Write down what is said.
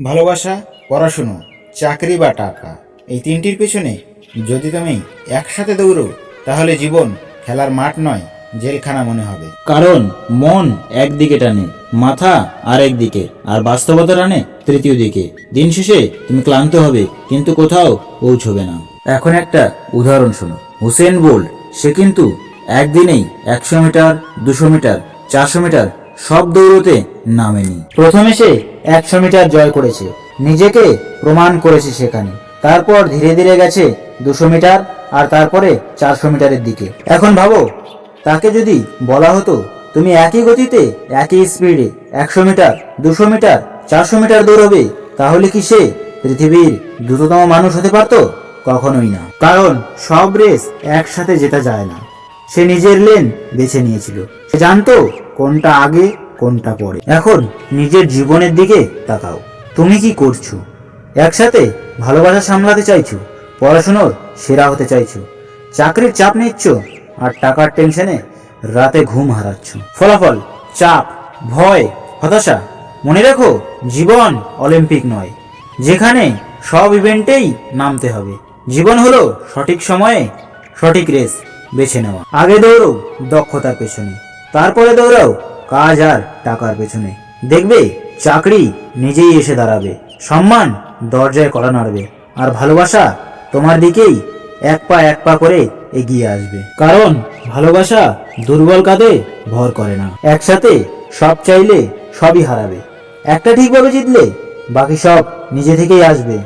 ভালোবাসা, পড়াশুনো, চাকরি বা টাকা, এই তিনটির পেছনে যদি তুমি একসাথে দৌড়ো তাহলে জীবন খেলার মাঠ নয়, জেলখানা মনে হবে। কারণ মন একদিকে টানে, মাথা আরেক দিকে, আর বাস্তবতা টানে তৃতীয় দিকে। দিন শেষে তুমি ক্লান্ত হবে, কিন্তু কোথাও পৌঁছবে না। এখন একটা উদাহরণ শোনো। হুসেন বোল্ট, সে কিন্তু একদিনেই 100 মিটার, 200 মিটার, 400 মিটার সব দৌড়তে নামেনি। প্রথমে সে 100 মিটার জয় করেছে, নিজেকে প্রমাণ করেছে সেখানে। তারপর ধীরে ধীরে গেছে 200 মিটার, আর তারপরে 400 মিটারের দিকে। এখন ভাবো, তাকে যদি বলা হতো তুমি একই গতিতে, একই স্পিডে 100 মিটার, 200 মিটার, 400 মিটার দৌড়বে, তাহলে কি সে পৃথিবীর দ্রুততম মানুষ হতে পারত? কখনোই না। কারণ সব রেস একসাথে জেতা যায় না। সে নিজের লেন বেছে নিয়েছিল। সে জানতো কোনটা আগে, কোনটা পরে। এখন নিজের জীবনের দিকে তাকাও। তুমি কি করছো? একসাথে ভালোবাসা সামলাতে চাইছো, পড়াশোনার সেরা হতে চাইছো, চাকরির চাপ নিচ্ছ, আর টাকার টেনশনে রাতে ঘুম হারাচ্ছ। ফলাফল, চাপ, ভয়, হতাশা। মনে রেখো, জীবন অলিম্পিক নয় যেখানে সব ইভেন্টেই নামতে হবে। জীবন হলো সঠিক সময়ে সঠিক রেস বেছে নেওয়া। আগে দৌড়ো দক্ষতার পেছনে, তারপরে দৌড়াও কাজ আর টাকার পেছনে। দেখবে চাকরি নিজেই এসে দাঁড়াবে, সম্মান দরজায় কড়া নাড়বে, আর ভালোবাসা তোমার দিকেই এক পা করে এগিয়ে আসবে। কারণ ভালোবাসা দুর্বল কাঁধে ভর করে না। একসাথে সব চাইলে সবই হারাবে, একটা ঠিকভাবে জিতলে বাকি সব নিজে থেকেই আসবে।